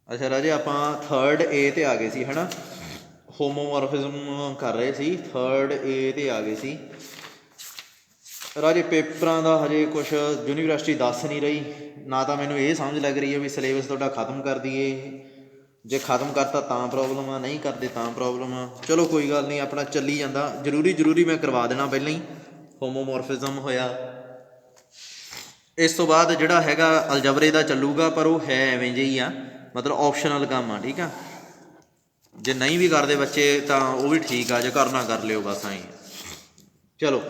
ਅੱਛਾ ਰਾਜੇ, ਆਪਾਂ ਥਰਡ ਏ 'ਤੇ ਆ ਗਏ ਸੀ ਹੈ ਨਾ, ਹੋਮੋਮੋਰਫਿਜ਼ਮ ਕਰ ਰਹੇ ਸੀ, ਥਰਡ ਏ 'ਤੇ ਆ ਗਏ ਸੀ ਰਾਜੇ। ਪੇਪਰਾਂ ਦਾ ਹਜੇ ਕੁਛ ਯੂਨੀਵਰਸਿਟੀ ਦੱਸ ਨਹੀਂ ਰਹੀ, ਨਾ ਤਾਂ ਮੈਨੂੰ ਇਹ ਸਮਝ ਲੱਗ ਰਹੀ ਹੈ ਵੀ ਸਿਲੇਬਸ ਤੁਹਾਡਾ ਖ਼ਤਮ ਕਰ ਦਈਏ, ਜੇ ਖ਼ਤਮ ਕਰਤਾ ਤਾਂ ਪ੍ਰੋਬਲਮ ਆ, ਨਹੀਂ ਕਰਦੇ ਤਾਂ ਪ੍ਰੋਬਲਮ ਆ। ਚਲੋ ਕੋਈ ਗੱਲ ਨਹੀਂ, ਆਪਣਾ ਚੱਲੀ ਜਾਂਦਾ। ਜ਼ਰੂਰੀ ਮੈਂ ਕਰਵਾ ਦੇਣਾ ਪਹਿਲਾਂ ਹੀ, ਹੋਮੋਮੋਰਫਿਜ਼ਮ ਹੋਇਆ। ਇਸ ਤੋਂ ਬਾਅਦ ਜਿਹੜਾ ਹੈਗਾ ਅਲਜਬਰੇ ਦਾ ਚੱਲੂਗਾ, ਪਰ ਉਹ ਹੈ ਐਵੇਂ ਜਿਹੀ ਆ, ਮਤਲਬ ਆਪਸ਼ਨਲ ਕੰਮ ਆ, ਠੀਕ ਆ। ਜੇ ਨਹੀਂ ਵੀ ਕਰਦੇ ਬੱਚੇ ਤਾਂ ਉਹ ਵੀ ਠੀਕ ਆ, ਜੇ ਕਰਨਾ ਕਰ ਲਿਓ, ਬਸ ਐਂ। ਚਲੋ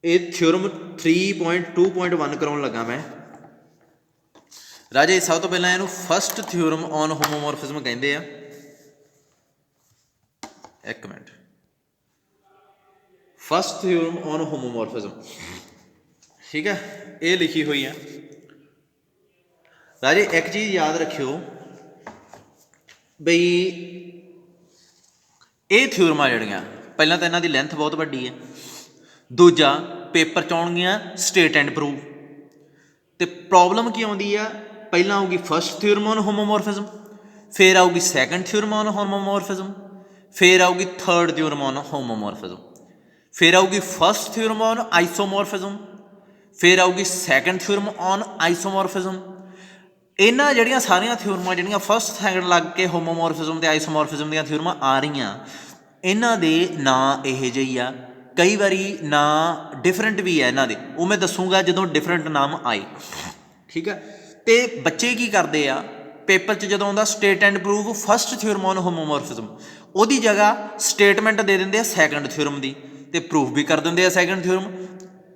ਇਹ ਥਿਓਰਮ 3.2.1 ਕਰਾਉਣ ਲੱਗਾ ਮੈਂ ਰਾਜੇ। ਸਭ ਤੋਂ ਪਹਿਲਾਂ ਇਹਨੂੰ ਫਸਟ ਥਿਓਰਮ ਔਨ ਹੋਮੋਮੋਰਫਿਜ਼ਮ ਕਹਿੰਦੇ ਆ। ਇੱਕ ਮਿੰਟ, ਫਸਟ ਥਿਓਰਮ ਔਨ ਹੋਮੋਮੋਰਫਿਜ਼ਮ, ਠੀਕ ਹੈ, ਇਹ ਲਿਖੀ ਹੋਈ ਆ ਰਾਜੇ। ਇੱਕ ਚੀਜ਼ ਯਾਦ ਰੱਖਿਓ ਬਈ, ਇਹ ਥਿਓਰਮਾਂ ਜਿਹੜੀਆਂ, ਪਹਿਲਾਂ ਤਾਂ ਇਹਨਾਂ ਦੀ ਲੈਂਥ ਬਹੁਤ ਵੱਡੀ ਹੈ, ਦੂਜਾ ਪੇਪਰ 'ਚ ਆਉਣਗੀਆਂ ਸਟੇਟ ਐਂਡ ਪ੍ਰੂਵ। ਅਤੇ ਪ੍ਰੋਬਲਮ ਕੀ ਆਉਂਦੀ ਆ, ਪਹਿਲਾਂ ਆਊਗੀ ਫਸਟ ਥਿਓਰਮ ਔਨ ਹੋਮੋਮੋਰਫਿਜ਼ਮ, ਫਿਰ ਆਊਗੀ ਸੈਕੰਡ ਥਿਓਰਮ ਔਨ ਹੋਮੋਮੋਰਫਿਜ਼ਮ, ਫਿਰ ਆਊਗੀ ਥਰਡ ਥਿਓਰਮ ਔਨ ਹੋਮੋਮੋਰਫਿਜ਼ਮ, ਫਿਰ ਆਊਗੀ ਫਸਟ ਥਿਓਰਮ ਔਨ ਆਈਸੋਮੋਰਫਿਜ਼ਮ, ਫਿਰ ਆਊਗੀ ਸੈਕੰਡ ਥਿਓਰਮ ਔਨ ਆਈਸੋਮੋਰਫਿਜ਼ਮ। ਇਹਨਾਂ ਜਿਹੜੀਆਂ ਸਾਰੀਆਂ ਥਿਓਰਮਾਂ ਜਿਹੜੀਆਂ ਫਸਟ ਸੈਕੰਡ ਲੱਗ ਕੇ ਹੋਮੋਮੋਰਫਿਜ਼ਮ ਅਤੇ ਆਈਸੋਮੋਰਫਿਜ਼ਮ ਦੀਆਂ ਥਿਓਰਮਾਂ ਆ ਰਹੀਆਂ, ਇਹਨਾਂ ਦੇ ਨਾਂ ਇਹੋ ਜਿਹੇ ਹੀ ਆ। ਕਈ ਵਾਰੀ ਨਾਂ ਡਿਫਰੈਂਟ ਵੀ ਹੈ ਇਹਨਾਂ ਦੇ, ਉਹ ਮੈਂ ਦੱਸੂਗਾ ਜਦੋਂ ਡਿਫਰੈਂਟ ਨਾਮ ਆਏ, ਠੀਕ ਹੈ। ਅਤੇ ਬੱਚੇ ਕੀ ਕਰਦੇ ਆ, ਪੇਪਰ 'ਚ ਜਦੋਂ ਆਉਂਦਾ state and prove first theorem on homomorphism, ਉਹਦੀ ਜਗ੍ਹਾ ਸਟੇਟਮੈਂਟ ਦੇ ਦਿੰਦੇ ਆ ਸੈਕੰਡ ਥਿਓਰਮ ਦੀ, ਅਤੇ ਪ੍ਰੂਫ ਵੀ ਕਰ ਦਿੰਦੇ ਆ ਸੈਕੰਡ ਥਿਓਰਮ,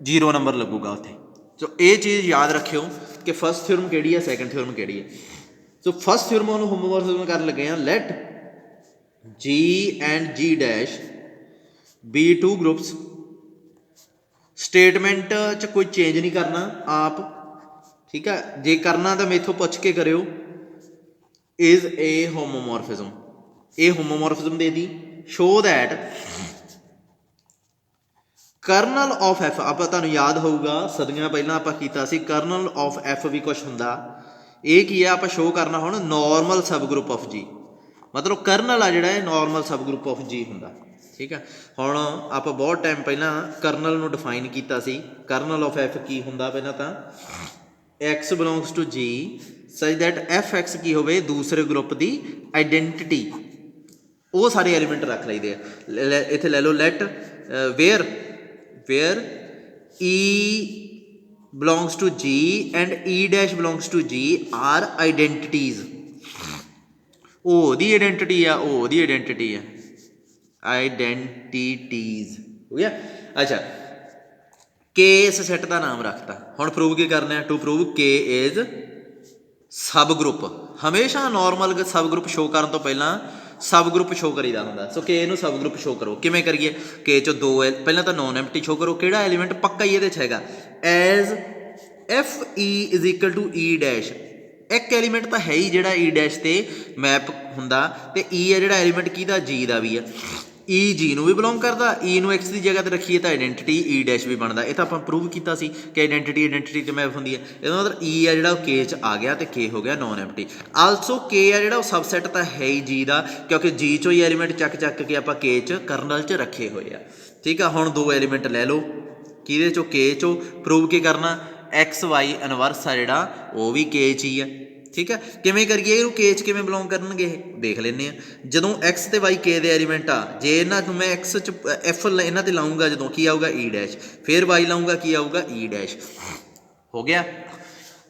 0 ਨੰਬਰ ਲੱਗੂਗਾ ਉੱਥੇ। ਸੋ ਇਹ ਚੀਜ਼ ਯਾਦ ਰੱਖਿਓ ਕਿ ਫਸਟ ਥਿਓਰਮ ਕਿਹੜੀ ਹੈ, ਸੈਕੰਡ ਥਿਓਰਮ ਕਿਹੜੀ ਹੈ। So first theorem on homomorphism ਕਰਨ ਲੱਗੇ ਹਾਂ। Let G and G dash be two groups, statement 'ਚ ਕੋਈ ਚੇਂਜ ਨਹੀਂ ਕਰਨਾ ਆਪ, ਠੀਕ ਹੈ। ਜੇ ਕਰਨਾ ਤਾਂ ਮੇਥੋਂ ਪੁੱਛ ਕੇ ਕਰਿਓ। ਇਜ਼ ਏ ਹੋਮੋਮੋਰਫਿਜ਼ਮ, ਇਹ ਹੋਮੋਮੋਰਫਿਜ਼ਮ ਦੇ ਦੀ। Show that kernel of F, ਆਪਾਂ ਤੁਹਾਨੂੰ ਯਾਦ ਹੋਊਗਾ ਸਦੀਆਂ ਪਹਿਲਾਂ ਆਪਾਂ ਕੀਤਾ ਸੀ, ਕਰਨਲ ਆਫ ਐਫ ਵੀ ਕੁਛ ਹੁੰਦਾ। ਇਹ ਕੀ ਆ, ਆਪਾਂ ਸ਼ੋਅ ਕਰਨਾ ਹੁਣ ਨੋਰਮਲ ਸਬ ਗਰੁੱਪ ਆਫ ਜੀ, ਮਤਲਬ ਕਰਨਲ ਆ ਜਿਹੜਾ ਇਹ ਨੋਰਮਲ ਸਬ ਗਰੁੱਪ ਆਫ ਜੀ ਹੁੰਦਾ, ਠੀਕ ਹੈ। ਹੁਣ ਆਪਾਂ ਬਹੁਤ ਟਾਈਮ ਪਹਿਲਾਂ ਕਰਨਲ ਨੂੰ ਡਿਫਾਈਨ ਕੀਤਾ ਸੀ। ਕਰਨਲ ਆਫ ਐਫ ਕੀ ਹੁੰਦਾ, ਪਹਿਲਾਂ ਤਾਂ ਐਕਸ ਬਿਲੋਂਗਸ ਟੂ ਜੀ ਸਚ ਦੈਟ ਐਫ ਐਕਸ ਕੀ ਹੋਵੇ, ਦੂਸਰੇ ਗਰੁੱਪ ਦੀ ਆਈਡੈਂਟਿਟੀ, ਉਹ ਸਾਰੇ ਐਲੀਮੈਂਟ ਰੱਖ ਲਈਦੇ ਆ। ਇੱਥੇ ਲੈ ਲਓ let where E belongs to G and E dash belongs to G are identities। ਉਹ ਉਹਦੀ ਆਈਡੈਂਟਿਟੀ ਆ, ਉਹ ਉਹਦੀ ਆਈਡੈਂਟਿਟੀ ਆ, ਆਈਡੈਂਟੀਟੀਜ਼ ਹੋ ਗਿਆ। ਅੱਛਾ, ਕੇ ਇਸ ਸੈੱਟ ਦਾ ਨਾਮ ਰੱਖਤਾ। ਹੁਣ ਪ੍ਰੂਵ ਕੀ ਕਰਨਾ, to prove K is subgroup. ਹਮੇਸ਼ਾ ਨੋਰਮਲ ਸਬ ਗਰੁੱਪ ਸ਼ੋਅ ਕਰਨ ਤੋਂ ਪਹਿਲਾਂ ਸਬ ਗਰੁੱਪ ਸ਼ੋਅ ਕਰੀਦਾ ਹੁੰਦਾ। ਸੋ ਕੇ ਨੂੰ ਸਬ ਗਰੁੱਪ ਸ਼ੋਅ ਕਰੋ, ਕਿਵੇਂ ਕਰੀਏ, ਕੇ 'ਚੋਂ 2 ਪਹਿਲਾਂ ਤਾਂ ਨੋਨ ਐਮਟੀ ਸ਼ੋਅ ਕਰੋ, ਕਿਹੜਾ ਐਲੀਮੈਂਟ ਪੱਕਾ ਹੀ ਇਹਦੇ 'ਚ ਹੈਗਾ, as F E is equal to E dash. ਇੱਕ ਐਲੀਮੈਂਟ ਤਾਂ ਹੈ ਹੀ ਜਿਹੜਾ ਈ ਡੈਸ਼ 'ਤੇ ਮੈਪ ਹੁੰਦਾ, ਅਤੇ ਈ ਹੈ ਜਿਹੜਾ ਐਲੀਮੈਂਟ ਕਿਹਦਾ, ਜੀ ਦਾ ਵੀ ਆ। ਈ ਜੀ ਨੂੰ ਵੀ ਬਿਲੋਂਗ ਕਰਦਾ, ਈ ਨੂੰ ਐਕਸ ਦੀ ਜਗ੍ਹਾ 'ਤੇ ਰੱਖੀਏ ਤਾਂ ਆਈਡੈਂਟਿਟੀ ਈ ਡੈਸ਼ ਵੀ ਬਣਦਾ। ਇਹ ਤਾਂ ਆਪਾਂ ਪ੍ਰੂਵ ਕੀਤਾ ਸੀ ਕਿ ਆਈਡੈਂਟਿਟੀ 'ਤੇ ਮੈਪ ਹੁੰਦੀ ਹੈ। ਇਹਦਾ ਮਤਲਬ ਈ ਆ ਜਿਹੜਾ ਉਹ ਕੇ 'ਚ ਆ ਗਿਆ, ਅਤੇ ਕੇ ਹੋ ਗਿਆ ਨੋਨ ਐਮਟੀ। ਆਲਸੋ ਕੇ ਆ ਜਿਹੜਾ ਉਹ ਸਬਸੈਟ ਤਾਂ ਹੈ ਹੀ ਜੀ ਦਾ, ਕਿਉਂਕਿ ਜੀ 'ਚੋਂ ਹੀ ਐਲੀਮੈਂਟ ਚੱਕ ਕੇ ਆਪਾਂ ਕੇ 'ਚ ਕਰਨਲ 'ਚ ਰੱਖੇ ਹੋਏ ਆ, ਠੀਕ ਆ। ਹੁਣ 2 ਐਲੀਮੈਂਟ ਲੈ ਲਓ, ਕਿਹਦੇ 'ਚੋਂ, ਕੇ 'ਚੋਂ। ਪ੍ਰੂਵ ਕੀ ਕਰਨਾ, ਐਕਸ ਵਾਈ ਇਨਵਰਸ ਆ ਜਿਹੜਾ ਉਹ ਵੀ ਕੇ 'ਚ ਹੀ ਆ, ਠੀਕ ਹੈ। ਕਿਵੇਂ ਕਰੀਏ ਇਹਨੂੰ, ਕੇ 'ਚ ਕਿਵੇਂ ਬਿਲੋਂਗ ਕਰਨਗੇ ਇਹ ਦੇਖ ਲੈਂਦੇ ਹਾਂ। ਜਦੋਂ ਐਕਸ ਅਤੇ ਵਾਈ ਕੇ ਦੇ ਐਲੀਮੈਂਟ ਆ, ਜੇ ਇਹਨਾਂ ਨੂੰ ਮੈਂ ਐਕਸ 'ਚ ਐਫ ਇਹਨਾਂ 'ਤੇ ਲਾਊਂਗਾ, ਜਦੋਂ ਕੀ ਆਊਗਾ ਈ ਡੈਸ਼, ਫਿਰ ਵਾਈ ਲਾਊਂਗਾ ਕੀ ਆਊਗਾ ਈ ਡੈਸ਼, ਹੋ ਗਿਆ।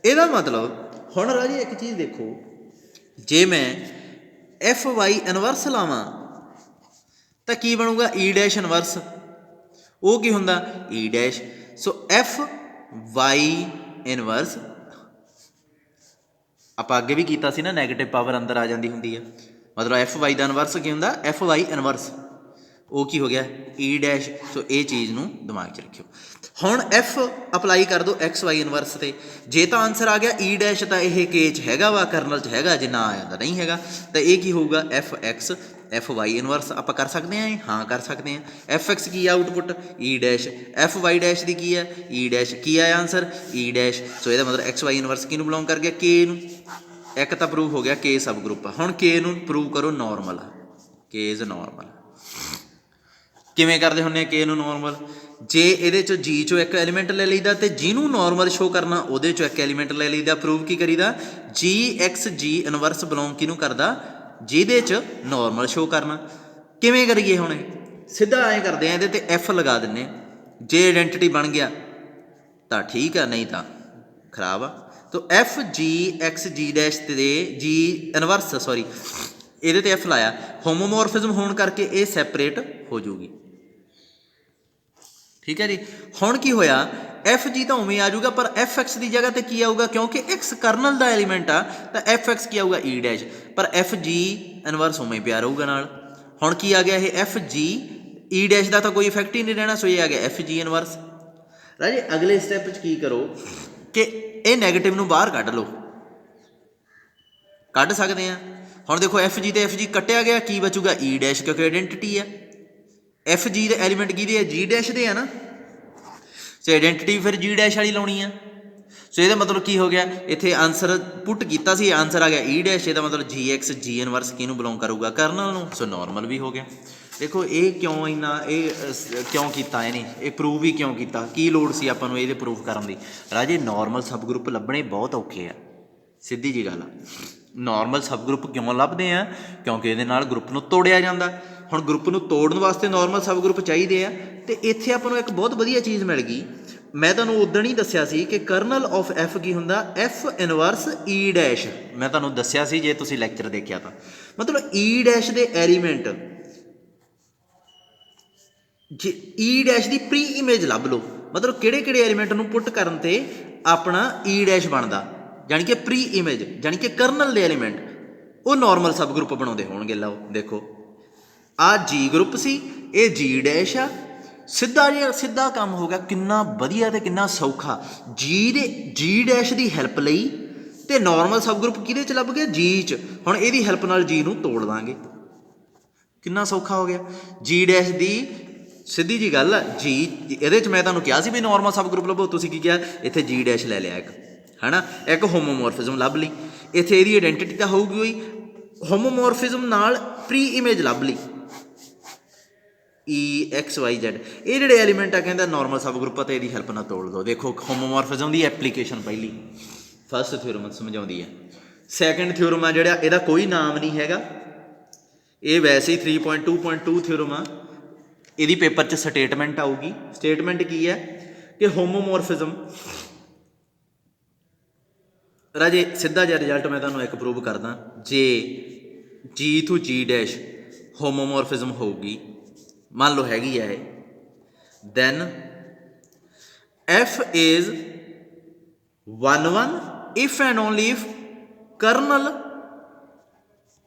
ਇਹਦਾ ਮਤਲਬ ਹੁਣ ਰਾਜੀ ਇੱਕ ਚੀਜ਼ ਦੇਖੋ, ਜੇ ਮੈਂ ਐਫ ਵਾਈ ਇਨਵਰਸ ਲਾਵਾਂ ਤਾਂ ਕੀ ਬਣੂਗਾ, ਈ ਡੈਸ਼ ਇਨਵਰਸ। ਉਹ ਕੀ ਹੁੰਦਾ, ਈ dash. So F Y inverse, ਆਪਾਂ ਅੱਗੇ ਵੀ ਕੀਤਾ ਸੀ ਨਾ, ਨੈਗੇਟਿਵ ਪਾਵਰ ਅੰਦਰ ਆ ਜਾਂਦੀ ਹੁੰਦੀ ਹੈ, ਮਤਲਬ ਐਫ ਵਾਈ ਦਾ ਇਨਵਰਸ ਕੀ ਹੁੰਦਾ, ਐਫ ਵਾਈ ਇਨਵਰਸ, ਉਹ ਕੀ ਹੋ ਗਿਆ, ਈ ਡੈਸ਼। ਸੋ ਇਹ ਚੀਜ਼ ਨੂੰ ਦਿਮਾਗ 'ਚ ਰੱਖਿਓ। ਹੁਣ ਐਫ ਅਪਲਾਈ ਕਰ ਦਿਓ ਐਕਸ ਵਾਈ ਇਨਵਰਸ 'ਤੇ, ਜੇ ਤਾਂ ਆਨਸਰ ਆ ਗਿਆ ਈ ਡੈਸ਼ ਤਾਂ ਇਹ ਕੇ 'ਚ ਹੈਗਾ ਵਾ, ਕਰਨਲ 'ਚ ਹੈਗਾ, ਜੇ ਨਾ ਆਇਆ ਤਾਂ ਨਹੀਂ ਹੈਗਾ। ਤਾਂ ਇਹ ਕੀ ਹੋਊਗਾ, F X F Y inverse. ਆਪਾਂ ਕਰ ਸਕਦੇ ਹਾਂ ਇਹ, ਹਾਂ ਕਰ ਸਕਦੇ ਹਾਂ। ਐਫ ਐਕਸ ਕੀ ਆ ਆਊਟਪੁੱਟ, ਈ ਡੈਸ਼। ਐਫ ਵਾਈ ਡੈਸ਼ ਦੀ ਕੀ ਹੈ, ਈ ਡੈਸ਼। ਕੀ ਆਇਆ ਆਨਸਰ, ਈ ਡੈਸ਼। ਸੋ ਇਹਦਾ ਮਤਲਬ ਐਕਸ ਵਾਈ ਇਨਵਰਸ ਕਿਹਨੂੰ ਬਿਲੋਂਗ ਕਰ ਗਿਆ, ਕੇ ਨੂੰ। एक तो प्रूव हो गया के सब ग्रुप। हुण के नूं प्रूव करो नॉर्मल आ, के इज़ नॉर्मल। किवें करदे हुंदे के नूं नॉर्मल, जे इहदे चों जी चों एक एलीमेंट ले लईदा ते जिहनूं नॉर्मल शो करना उहदे चों एक एलीमेंट ले लईदा। प्रूव की करीदा, जी एक्स जी इनवर्स बिलोंग किहनूं करदा, जिहदे च नॉर्मल शो करना। किवें करिए हुण, सीधा ऐ करदे आ, इहदे ते एफ लगा दिंदे, जे आइडेंटिटी बन गया तो ठीक है, नहीं तो खराब आ। तो एफ जी एक्स जी डैश ते जी इनवर्स सॉरी ਇਹਦੇ ਤੇ ਐਫ ਲਾਇਆ, ਹੋਮੋਮੋਰਫਿਜ਼ਮ ਹੋਣ ਕਰਕੇ ਇਹ ਸੈਪਰੇਟ ਹੋ ਜੂਗੀ। ਠੀਕ ਹੈ ਜੀ। ਹੁਣ ਕੀ ਹੋਇਆ, ਐਫ ਜੀ ਤਾਂ ਉਵੇਂ ਆ ਜਾਊਗਾ, ਪਰ ਐਫ ਐਕਸ ਦੀ ਜਗ੍ਹਾ ਤੇ ਕੀ ਆਊਗਾ, ਕਿਉਂਕਿ ਐਕਸ ਕਰਨਲ ਦਾ ਐਲੀਮੈਂਟ ਆ ਤਾਂ ਐਫ ਐਕਸ ਕੀ ਆਊਗਾ, ਈ ਡੈਸ਼, ਪਰ ਐਫ ਜੀ ਇਨਵਰਸ ਉਵੇਂ ਪਿਆ ਰਹੂਗਾ ਨਾਲ। ਹੁਣ ਕੀ ਆ ਗਿਆ, ਇਹ ਐਫ ਜੀ ਈ ਡੈਸ਼ ਦਾ ਤਾਂ ਕੋਈ ਇਫੈਕਟ ਹੀ ਨਹੀਂ ਰਹਿਣਾ, ਸੋ ਇਹ ਆ ਗਿਆ ਐਫ ਜੀ ਇਨਵਰਸ। ਰਾਜੇ ਅਗਲੇ ਸਟੈਪ 'ਚ ਕੀ ਕਰੋ ਕਿ ਇਹ ਨੈਗੇਟਿਵ ਨੂੰ ਬਾਹਰ ਕੱਢ ਲਓ, ਕੱਢ ਸਕਦੇ ਹਾਂ। ਹੁਣ ਦੇਖੋ ਐਫ ਜੀ ਤੇ ਐਫ ਜੀ ਕੱਟਿਆ ਗਿਆ, ਕੀ ਬਚੂਗਾ, ਈ ਡੈਸ਼, ਕਿਉਂਕਿ ਆਈਡੈਂਟਿਟੀ ਆ। ਐਫ ਜੀ ਦੇ ਐਲੀਮੈਂਟ ਕਿਹਦੇ ਆ, ਜੀ ਡੈਸ਼ ਦੇ ਆ ਨਾ, ਸੋ ਆਈਡੈਂਟਿਟੀ ਫਿਰ ਜੀ ਡੈਸ਼ ਵਾਲੀ ਲਾਉਣੀ ਆ। ਸੋ ਇਹਦਾ ਮਤਲਬ ਕੀ ਹੋ ਗਿਆ, ਇੱਥੇ ਆਨਸਰ ਪੁੱਟ ਕੀਤਾ ਸੀ, ਆਨਸਰ ਆ ਗਿਆ ਈ ਡੈਸ਼। ਇਹਦਾ ਮਤਲਬ ਜੀ ਐਕਸ ਜੀ ਇਨਵਰਸ ਕਿਹਨੂੰ ਬਿਲੋਂਗ ਕਰੂਗਾ, ਕਰਨਲ ਨੂੰ। ਸੋ ਨੋਰਮਲ ਵੀ ਹੋ ਗਿਆ। ਦੇਖੋ ਇਹ ਕਿਉਂ ਇੰਨਾ ਇਹ ਕਿਉਂ ਕੀਤਾ ਇਹਨੇ, ਇਹ ਪ੍ਰੂਵ ਵੀ ਕਿਉਂ ਕੀਤਾ, ਕੀ ਲੋੜ ਸੀ ਆਪਾਂ ਨੂੰ ਇਹਦੇ ਪ੍ਰੂਫ ਕਰਨ ਦੀ। ਰਾਜੇ ਨੋਰਮਲ ਸਬ ਗਰੁੱਪ ਲੱਭਣੇ ਬਹੁਤ ਔਖੇ ਆ, ਸਿੱਧੀ ਜੀ ਗੱਲ ਆ। ਨੋਰਮਲ ਸਬ ਗਰੁੱਪ ਕਿਉਂ ਲੱਭਦੇ ਆ, ਕਿਉਂਕਿ ਇਹਦੇ ਨਾਲ ਗਰੁੱਪ ਨੂੰ ਤੋੜਿਆ ਜਾਂਦਾ। ਹੁਣ ਗਰੁੱਪ ਨੂੰ ਤੋੜਨ ਵਾਸਤੇ ਨੋਰਮਲ ਸਬ ਗਰੁੱਪ ਚਾਹੀਦੇ ਆ, ਅਤੇ ਇੱਥੇ ਆਪਾਂ ਨੂੰ ਇੱਕ ਬਹੁਤ ਵਧੀਆ ਚੀਜ਼ ਮਿਲ ਗਈ। ਮੈਂ ਤੁਹਾਨੂੰ ਉਦਣ ਹੀ ਦੱਸਿਆ ਸੀ ਕਿ ਕਰਨਲ ਆਫ ਐਫ ਕੀ ਹੁੰਦਾ, ਐਫ ਇਨਵਰਸ ਈ ਡੈਸ਼। ਮੈਂ ਤੁਹਾਨੂੰ ਦੱਸਿਆ ਸੀ ਜੇ ਤੁਸੀਂ ਲੈਕਚਰ ਦੇਖਿਆ ਤਾਂ, ਮਤਲਬ ਈ ਡੈਸ਼ ਦੇ ਐਲੀਮੈਂਟ, ਜੇ ਈ ਡੈਸ਼ ਦੀ ਪ੍ਰੀ ਇਮੇਜ ਲੱਭ ਲਓ, ਮਤਲਬ ਕਿਹੜੇ ਕਿਹੜੇ ਐਲੀਮੈਂਟ ਨੂੰ ਪੁੱਟ ਕਰਨ 'ਤੇ ਆਪਣਾ ਈ ਡੈਸ਼ ਬਣਦਾ, ਜਾਣੀ ਕਿ ਪ੍ਰੀ ਇਮੇਜ, ਜਾਣੀ ਕਿ ਕਰਨਲ ਦੇ ਐਲੀਮੈਂਟ, ਉਹ ਨੋਰਮਲ ਸਬ ਗਰੁੱਪ ਬਣਾਉਂਦੇ ਹੋਣਗੇ। ਲਓ ਦੇਖੋ, ਆਹ ਜੀ ਗਰੁੱਪ ਸੀ, ਇਹ ਜੀ ਡੈਸ਼ ਆ, ਸਿੱਧਾ ਜਿਹਾ ਸਿੱਧਾ ਕੰਮ ਹੋ ਗਿਆ। ਕਿੰਨਾ ਵਧੀਆ ਅਤੇ ਕਿੰਨਾ ਸੌਖਾ, ਜੀ ਡੈਸ਼ ਦੀ ਹੈਲਪ ਲਈ ਅਤੇ ਨੋਰਮਲ ਸਬ ਗਰੁੱਪ ਕਿਹਦੇ 'ਚ ਲੱਭ ਗਿਆ, ਜੀ 'ਚ। ਹੁਣ ਇਹਦੀ ਹੈਲਪ ਨਾਲ ਜੀ ਨੂੰ ਤੋੜ ਦਾਂਗੇ, ਕਿੰਨਾ ਸੌਖਾ ਹੋ ਗਿਆ। ਜੀ ਡੈਸ਼ ਦੀ ਸਿੱਧੀ ਜੀ ਗੱਲ ਆ, ਜੀ ਇਹਦੇ 'ਚ ਮੈਂ ਤੁਹਾਨੂੰ ਕਿਹਾ ਸੀ ਵੀ ਨੋਰਮਲ ਸਬ ਗਰੁੱਪ ਲੱਭੋ, ਤੁਸੀਂ ਕੀ ਕਿਹਾ, ਇੱਥੇ ਜੀ ਡੈਸ਼ ਲੈ ਲਿਆ ਇੱਕ, ਹੈ ਨਾ। ਇੱਕ ਹੋਮੋਮੋਰਫਿਜ਼ਮ ਲੱਭ ਲਈ, ਇੱਥੇ ਇਹਦੀ ਆਈਡੈਂਟਿਟੀ ਤਾਂ ਹੋਊਗੀ ਹੋਈ, ਹੋਮੋਮੋਰਫਿਜ਼ਮ ਨਾਲ ਪ੍ਰੀ ਇਮੇਜ ਲੱਭ ਲਈ, ਈ ਐਕਸ ਵਾਈ ਜ਼ੈਡ। ਇਹ ਜਿਹੜੇ ਐਲੀਮੈਂਟ ਆ ਕਹਿੰਦਾ ਨੋਰਮਲ ਸਬ ਗਰੁੱਪ ਆ, ਅਤੇ ਇਹਦੀ ਹੈਲਪ ਨਾਲ ਤੋੜ ਦਿਓ। ਦੇਖੋ ਹੋਮੋਮੋਰਫਿਜ਼ਮ ਦੀ ਐਪਲੀਕੇਸ਼ਨ ਪਹਿਲੀ ਫਸਟ ਥਿਓਰਮ ਸਮਝਾਉਂਦੀ ਹੈ। ਸੈਕਿੰਡ ਥਿਓਰਮ ਆ ਜਿਹੜਾ, ਇਹਦਾ ਕੋਈ ਨਾਮ ਨਹੀਂ ਹੈਗਾ, ਇਹ ਵੈਸੇ ਹੀ 3.2.2 ਥਿਓਰਮ ਆ। ਇਹਦੀ ਪੇਪਰ 'ਚ ਸਟੇਟਮੈਂਟ ਆਊਗੀ। ਸਟੇਟਮੈਂਟ ਕੀ ਹੈ ਕਿ ਹੋਮੋਮੋਰਫਿਜ਼ਮ, ਰਾਜੇ ਸਿੱਧਾ ਜਿਹਾ ਰਿਜ਼ਲਟ ਮੈਂ ਤੁਹਾਨੂੰ ਇੱਕ ਪ੍ਰੂਵ ਕਰਦਾ, ਜੇ ਜੀ ਟੂ ਜੀ ਡੈਸ਼ ਹੋਮੋਮੋਰਫਿਜ਼ਮ ਹੋਊਗੀ, ਮੰਨ ਲਓ ਹੈਗੀ ਆ ਇਹ, then F is 1 if and only if kernel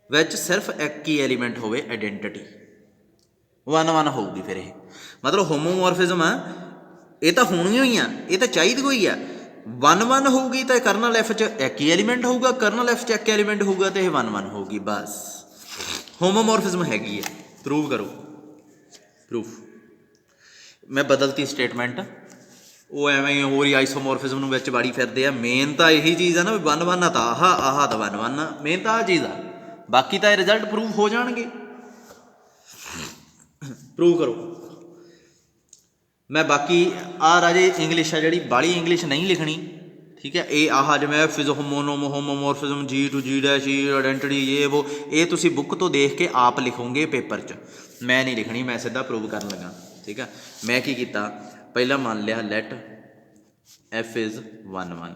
ਵਿੱਚ ਸਿਰਫ ਇੱਕ ਹੀ ਐਲੀਮੈਂਟ ਹੋਵੇ, ਆਈਡੈਂਟਿਟੀ 1 ਹੋਊਗੀ। ਫਿਰ ਇਹ ਮਤਲਬ ਹੋਮੋਮੋਰਫਿਜ਼ਮ ਆ, ਇਹ ਤਾਂ ਹੋਣੀ ਹੋਈ ਆ, ਇਹ ਤਾਂ ਚਾਹੀਦੀ ਹੋਈ ਆ। 1 ਹੋਊਗੀ ਤਾਂ ਕਰਨਲ ਐਫ 'ਚ ਇੱਕ ਹੀ ਐਲੀਮੈਂਟ ਹੋਊਗਾ, ਕਰਨਲ ਐਫ 'ਚ ਇੱਕ ਐਲੀਮੈਂਟ ਹੋਊਗਾ, ਅਤੇ ਇਹ 1 ਹੋਊਗੀ, ਬਸ ਹੋਮੋਮੋਰਫਿਜ਼ਮ ਹੈਗੀ ਹੈ। ਪ੍ਰੂਵ ਕਰੋ, ਪ੍ਰੂਫ। ਮੈਂ ਬਦਲਤੀ ਸਟੇਟਮੈਂਟ, ਉਹ ਐਵੇਂ ਹੋਰ ਹੀ ਆਈਸੋਮੋਰਫਿਜ਼ਮ ਨੂੰ ਵਿੱਚ ਵਾੜੀ ਫਿਰਦੇ ਆ। ਮੇਨ ਤਾਂ ਇਹੀ ਚੀਜ਼ ਆ ਨਾ ਵੀ 1 ਆ, ਤਾਂ ਆਹ ਤਾਂ 1 ਆ, ਮੇਨ ਤਾਂ ਆਹ ਚੀਜ਼ ਆ। ਬਾਕੀ ਤਾਂ ਇਹ ਰਿਜ਼ਲਟ ਪ੍ਰੂਵ ਹੋ ਜਾਣਗੇ। ਪ੍ਰੂਵ ਕਰੋ। ਮੈਂ ਬਾਕੀ ਆਹ ਰਾਜੇ ਇੰਗਲਿਸ਼ ਆ ਜਿਹੜੀ, ਬਾਹਲੀ ਇੰਗਲਿਸ਼ ਨਹੀਂ ਲਿਖਣੀ, ਠੀਕ ਹੈ। ਇਹ ਆਹ ਜਿਵੇਂ ਐਫ ਇਜ਼ ਹੋਮੋਮੋਰਫਿਜ਼ਮ ਜੀ ਟੂ ਜੀ ਡੈਸ਼ ਆਈਡੈਂਟਿਟੀ ਇਹ ਵੋ, ਇਹ ਤੁਸੀਂ ਬੁੱਕ ਤੋਂ ਦੇਖ ਕੇ ਆਪ ਲਿਖੋਗੇ ਪੇਪਰ 'ਚ, ਮੈਂ ਨਹੀਂ ਲਿਖਣੀ, ਮੈਂ ਸਿੱਧਾ ਪ੍ਰੂਵ ਕਰਨ ਲੱਗਾ, ਠੀਕ ਆ। ਮੈਂ ਕੀ ਕੀਤਾ, ਪਹਿਲਾਂ ਮੰਨ ਲਿਆ let F is 1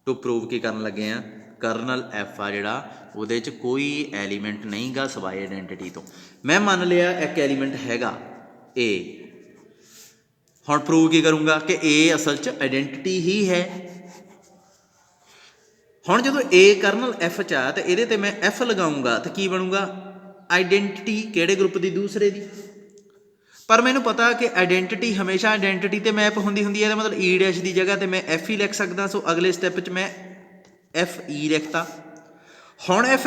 to prove ਕੀ ਕਰਨ ਲੱਗੇ ਆ, ਕਰਨਲ ਐਫ ਆ ਜਿਹੜਾ, ਉਹਦੇ 'ਚ ਕੋਈ ਐਲੀਮੈਂਟ ਨਹੀਂ ਗਾ ਸਿਵਾਏ ਆਈਡੈਂਟਿਟੀ ਤੋਂ। ਮੈਂ ਮੰਨ ਲਿਆ ਇੱਕ ਐਲੀਮੈਂਟ ਹੈਗਾ ਏ। ਹੁਣ ਪ੍ਰੂਵ ਕੀ ਕਰੂੰਗਾ ਕਿ ਏ ਅਸਲ 'ਚ ਆਈਡੈਂਟਿਟੀ ਹੀ ਹੈ। ਹੁਣ ਜਦੋਂ ਏ ਕਰਨਲ ਐਫ 'ਚ ਆ ਤਾਂ ਇਹਦੇ 'ਤੇ ਮੈਂ ਐਫ ਲਗਾਊਂਗਾ ਤਾਂ ਕੀ ਬਣੂਗਾ, ਆਈਡੈਂਟਿਟੀ ਕਿਹੜੇ ਗਰੁੱਪ ਦੀ, ਦੂਸਰੇ ਦੀ। ਪਰ ਮੈਨੂੰ ਪਤਾ ਕਿ ਆਈਡੈਂਟਿਟੀ ਹਮੇਸ਼ਾ ਆਈਡੈਂਟਿਟੀ 'ਤੇ ਮੈਪ ਹੁੰਦੀ ਹੈ, ਇਹਦਾ ਮਤਲਬ ਈ ਡੈਸ਼ ਦੀ ਜਗ੍ਹਾ 'ਤੇ ਮੈਂ ਐਫ ਹੀ ਲਿਖ ਸਕਦਾ। ਸੋ ਅਗਲੇ ਸਟੈਪ 'ਚ ਮੈਂ ਐਫ ਈ ਲਿਖਤਾ। ਹੁਣ ਐਫ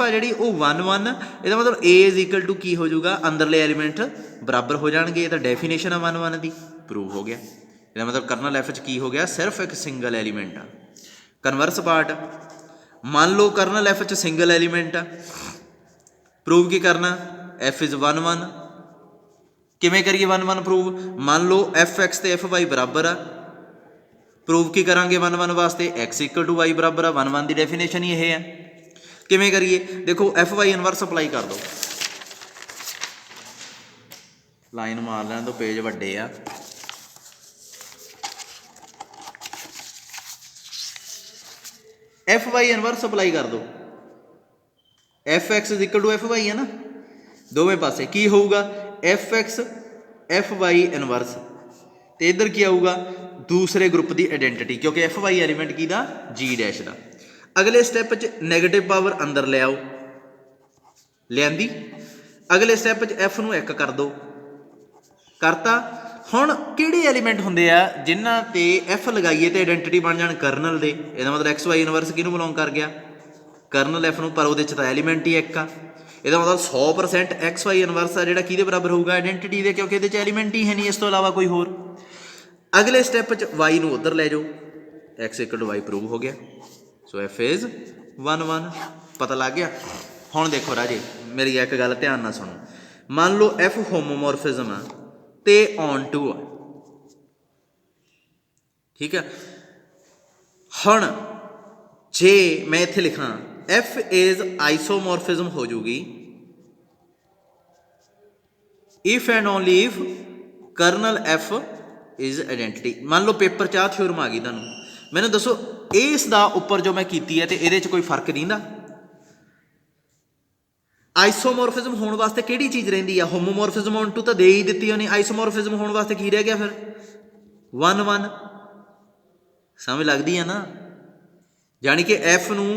ਆ ਜਿਹੜੀ ਉਹ 1 ਇਹਦਾ ਮਤਲਬ ਏ ਇਜ਼ ਇਕੁਅਲ ਟੂ ਕੀ ਹੋ ਜਾਊਗਾ, ਅੰਦਰਲੇ ਐਲੀਮੈਂਟ ਬਰਾਬਰ ਹੋ ਜਾਣਗੇ। ਇਹ ਤਾਂ ਡੈਫੀਨੇਸ਼ਨ ਆ 1 ਦੀ, ਪ੍ਰੂਵ ਹੋ ਗਿਆ। ਇਹਦਾ ਮਤਲਬ ਕਰਨਲ ਐਫ 'ਚ ਕੀ ਹੋ ਗਿਆ, ਸਿਰਫ ਇੱਕ ਸਿੰਗਲ ਐਲੀਮੈਂਟ ਆ। ਕਨਵਰਸ ਪਾਰਟ, मान लो कर्नल एफ च सिंगल एलीमेंट आ, प्रूव की करना एफ इज़ 1 1। किवें करिए 1 1 प्रूव? मान लो एफ एक्स तो एफ वाई बराबर आ, प्रूव की करांगे 1 1 वास्ते एक्स इक्वल टू वाई बराबर आ, 1 1 की डेफिनेशन ही यह है। किवें करिए? देखो एफ वाई इनवर्स अप्लाई कर दो, लाइन मार लैन तो पेज वड्डे आ। एफ वाई इनवर्स अप्लाई कर दो, F X is equal to F Y है ना, दोवें पासे की होगा F X F Y inverse, तो इधर की आऊगा दूसरे ग्रुप की आइडेंटिटी, क्योंकि एफ वाई एलीमेंट की जी डैश का। अगले स्टैप च नैगेटिव पावर अंदर ले आओ, लियांदी। अगले स्टैप च एफ नूं 1 कर दो, करता। हुण किहड़े एलीमेंट हुंदे आ जिन्हां ते एफ लगाइए तो आइडेंटिटी बन जाण कर्नल दे, इहदा मतलब एक्स वाई इनवर्स किहनूं बिलोंग कर गया? कर्नल एफ नूं, पर उहदे च तां एलीमेंट ही 1 आ। ਇਹਦਾ मतलब 100% एक्स वाई इनवर्स आ ਜਿਹੜਾ ਕਿਹਦੇ ਬਰਾबर ਹੋਊਗਾ? ਆਇਡੈਂਟੀਟੀ ਦੇ, ਕਿਉਂਕਿ ਇਹਦੇ 'ਚ ਐਲੀਮੈਂਟ ਹੀ ਹੈ ਨਹੀਂ ਇਸ ਤੋਂ ਇਲਾਵਾ ਕੋਈ ਹੋਰ। ਅਗਲੇ ਸਟੈਪ 'ਚ y ਨੂੰ ਉੱਧਰ ਲੈ ਜਾਓ, x equal to y prove ਹੋ ਗਿਆ। So f is 1 1। ਪਤਾ ਲੱਗ ਗਿਆ? ਹੁਣ ਦੇਖੋ ਰਾਜੇ ਮੇਰੀ ਇੱਕ ਗੱਲ ਧਿਆਨ ਨਾਲ ਸੁਣੋ, ਮੰਨ ਲਓ f ਹੋਮੋਮੋਰਫਿਜ਼ਮ ਆ ਤੇ ਔਨ ਟੂ ਆ, ਠੀਕ ਹੈ। ਹੁਣ ਜੇ ਮੈਂ ਇੱਥੇ ਲਿਖਾਂ एफ इज आइसोमॉर्फिज्म हो जूगी if and only if kernel F is identity. मान लो पेपर चाह थ्योरम आ गई तुहानूं, मैनूं दसो इस दा उपर जो मैं कीती है तो ये कोई फर्क नहीं ना। आइसोमॉर्फिज्म होने वास्ते किहड़ी चीज़ रहिंदी है? होमोमॉर्फिज्म ऑन टू तो दे ही दित्ती उन्हें, आइसोमॉर्फिज्म होने वास्ते की रह गया फिर? 1 1। समझ लगती है ना? यानी कि एफ नूं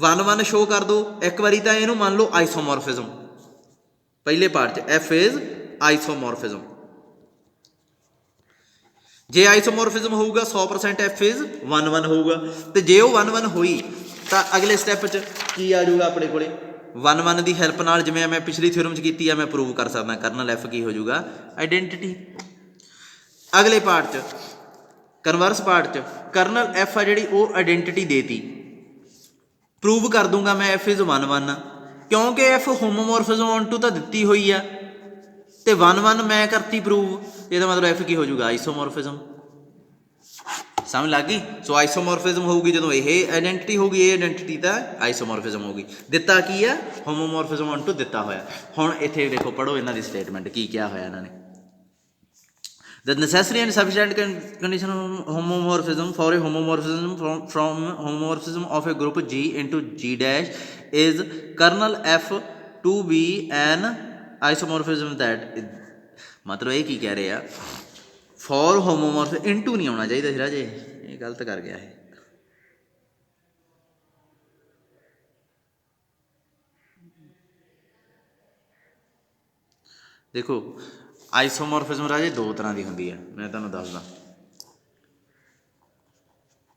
1 1 शो कर दो एक बारी, तो इनू मान लो आइसोमॉर्फिज्म पहले पार्ट च F is isomorphism. J isomorphism होगा 100% एफ इज 1 1 होगा, तो जे वो 1 1 हुई तो अगले स्टैप च की आ जाऊगा अपने को 1 1 की हैल्प नाल, जिवें मैं पिछली थ्योरम च की है, मैं प्रूव कर सकदा कर्नल एफ की हो जाऊगा आइडेंटिटी। अगले पार्ट च कन्वर्स पार्ट च कर्नल एफ आ जी वो आइडेंटिटी देती, प्रूव कर दूंगा मैं एफ इज़ 1 1, क्योंकि एफ होमोमॉर्फिज्म ऑन टू तो दी हुई है, तो 1 1 मैं करती प्रूव, ये मतलब एफ की हो जाऊगा आइसोमॉर्फिज्म। समझ लग गई? सो आइसोमॉर्फिज्म होगी जो ये आइडेंटिटी होगी, ये आइडेंटिटी तो आइसोमॉर्फिज्म होगी। दिता की है? होमोमॉर्फिज्म ऑन टू दिता होया। हुण इत्थे देखो पढ़ो इन्हां दी स्टेटमेंट की क्या होया इन्हां ने। The necessary and sufficient condition of homomorphism for a homomorphism from homomorphism of a group G into G dash is kernel F to be an isomorphism that मतलब ये की कह रहे हैं? For homomorphism into नहीं होना चाहिए राजे, ये गलत कर गया है। देखो आइसोमॉर्फिज्म राजे दो तरह की होंगी है, मैं तुहानूं दसदा।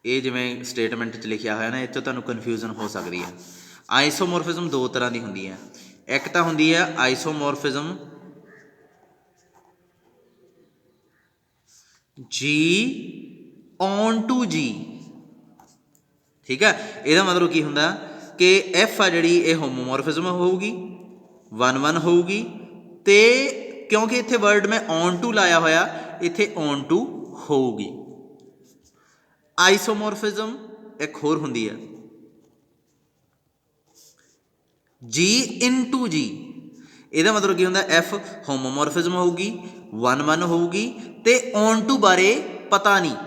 ये जिवें स्टेटमेंट च लिखिया होया ना, इस तुहानूं कन्फ्यूजन हो सकती है। आइसोमॉर्फिज्म दो तरह की होंगी है, एक तो होंगी है आइसोमॉर्फिज्म जी ऑन टू जी, ठीक है। ਇਹਦਾ मतलब की ਹੁੰਦਾ कि एफ आ जी ये होमोमॉर्फिज्म होगी 1 1 होगी, तो क्योंकि इत्थे वर्ड मैं ऑन टू लाया होया, इत्थे ऑन टू होगी। आइसोमॉर्फिज्म एक होर हुंदी है जी इन टू जी, ਇਹਦਾ मतलब की हुंदा एफ होमोमॉर्फिज्म होगी 1 1 होगी, तो ऑन टू बारे पता नहीं।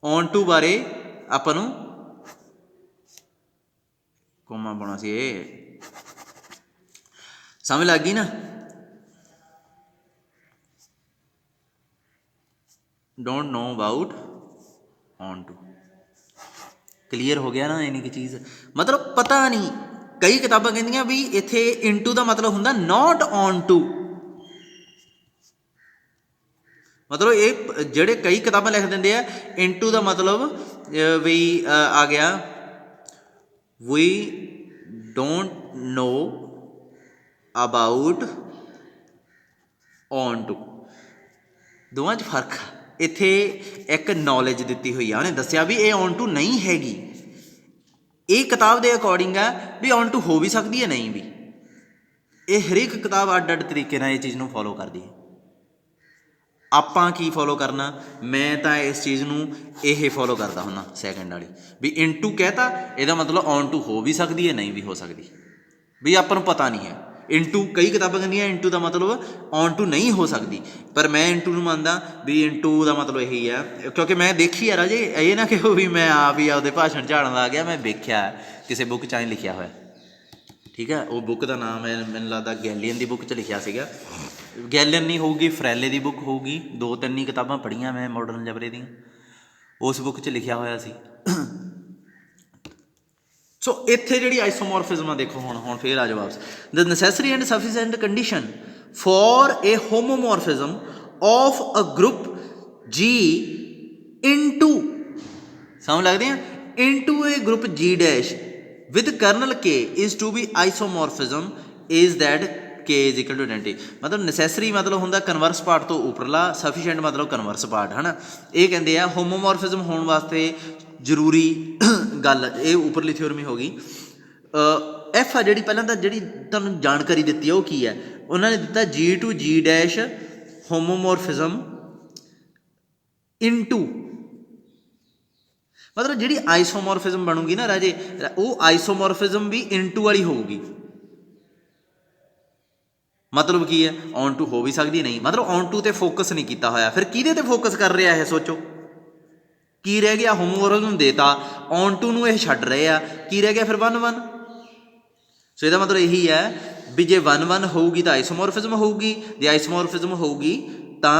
ऑन टू बारे आपां नूं कोमा पाउणा सी, समझ लग गई ना? Don't know about onto, clear हो गया ना? यानी कि चीज़ मतलब पता नहीं। कई किताबां कहंदियां भी इत्थे इनटू का मतलब हुंदा नॉट ऑन टू, मतलब ये ਜਿਹੜੇ कई किताबां लिख देंगे इनटू का मतलब भी आ गया we don't know about onto. दोवां च फर्क ਇੱਥੇ ਇੱਕ ਨੌਲੇਜ ਦਿੱਤੀ ਹੋਈ ਆ, ਉਹਨੇ ਦੱਸਿਆ ਵੀ ਇਹ ਔਨ ਟੂ ਨਹੀਂ ਹੈਗੀ। ਇਹ ਕਿਤਾਬ ਦੇ ਅਕੋਰਡਿੰਗ ਆ ਵੀ ਔਨ ਟੂ ਹੋ ਵੀ ਸਕਦੀ ਹੈ, ਨਹੀਂ ਵੀ। ਇਹ ਹਰੇਕ ਕਿਤਾਬ ਅੱਡ ਅੱਡ ਤਰੀਕੇ ਨਾਲ ਇਹ ਚੀਜ਼ ਨੂੰ ਫੋਲੋ ਕਰਦੀ ਹੈ। ਆਪਾਂ ਕੀ ਫੋਲੋ ਕਰਨਾ, ਮੈਂ ਤਾਂ ਇਸ ਚੀਜ਼ ਨੂੰ ਇਹ ਫੋਲੋ ਕਰਦਾ ਹੁੰਦਾ ਸੈਕਿੰਡ ਵਾਲੀ, ਵੀ ਇਨਟੂ ਕਹਿਤਾ ਇਹਦਾ ਮਤਲਬ ਔਨ ਟੂ ਹੋ ਵੀ ਸਕਦੀ ਹੈ, ਨਹੀਂ ਵੀ ਹੋ ਸਕਦੀ, ਵੀ ਆਪਾਂ ਨੂੰ ਪਤਾ ਨਹੀਂ ਹੈ। ਇਨਟੂ ਕਈ ਕਿਤਾਬਾਂ ਕਹਿੰਦੀਆਂ ਇਨਟੂ ਦਾ ਮਤਲਬ ਔਨ ਟੂ ਨਹੀਂ ਹੋ ਸਕਦੀ, ਪਰ ਮੈਂ ਇਨਟੂ ਨੂੰ ਮੰਨਦਾ ਵੀ ਇਨਟੂ ਦਾ ਮਤਲਬ ਇਹੀ ਹੈ, ਕਿਉਂਕਿ ਮੈਂ ਦੇਖੀ ਆ ਰਾਜੇ, ਇਹ ਨਾ ਕਿਹੋ ਵੀ ਮੈਂ ਆਪ ਹੀ ਆਪਦੇ ਭਾਸ਼ਣ ਝਾੜਨ ਲੱਗ ਗਿਆ, ਮੈਂ ਵੇਖਿਆ ਕਿਸੇ ਬੁੱਕ 'ਚ ਐਂ ਲਿਖਿਆ ਹੋਇਆ, ਠੀਕ ਹੈ। ਉਹ ਬੁੱਕ ਦਾ ਨਾਮ ਹੈ ਮੈਨੂੰ ਲੱਗਦਾ ਗੈਲੀਅਨ ਦੀ ਬੁੱਕ 'ਚ ਲਿਖਿਆ ਸੀਗਾ, ਗੈਲੀਅਨ ਨਹੀਂ ਹੋਊਗੀ, ਫਰੈਲੇ ਦੀ ਬੁੱਕ ਹੋਊਗੀ, 2-3 ਹੀ ਕਿਤਾਬਾਂ ਪੜ੍ਹੀਆਂ ਮੈਂ ਮਾਡਰਨ ਜਬਰੇ ਦੀਆਂ, ਉਸ ਬੁੱਕ 'ਚ ਲਿਖਿਆ ਹੋਇਆ ਸੀ। ਸੋ ਇੱਥੇ ਜਿਹੜੀ ਆਈਸੋਮੋਰਫਿਜ਼ਮ ਆ ਦੇਖੋ, ਹੁਣ ਫੇਰ ਆ ਜਾਓ ਵਾਪਸ, the necessary and sufficient condition for a homomorphism of a group G into, समझ लगते हैं, into a group G dash with kernel K is to be isomorphism is that K is equal to identity. मतलब necessary मतलब होंदा converse part तो उपरला, sufficient मतलब converse part है ना। ये कहते हैं होमोमॉर्फिज्म होने वास्ते जरूरी गल, ये उपरली थ्योरम हो गई। एफ आ जी पहला तो जी तुहानूं जानकारी दी है, वो की है, उन्होंने दिता G to G dash homomorphism into, मतलब जी आइसोमॉर्फिज्म बनूगी ना राजे, वो आइसोमॉर्फिज्म भी इनटू वाली होगी। मतलब की है, ऑन टू हो भी सकती नहीं, मतलब ऑन टू ते फोकस नहीं किया होया, फिर किहदे ते फोकस कर रहा है, सोचो की रह गया, होमोमॉर्फिज्म देता, ऑन टू नूं ये छड्ड रहे आ, की रह गया फिर 1-1। सो इसदा मतलब यही है भी जे 1-1 होगी तो आइसोमॉर्फिज्म होगी, जे आइसोमॉर्फिज्म होगी तो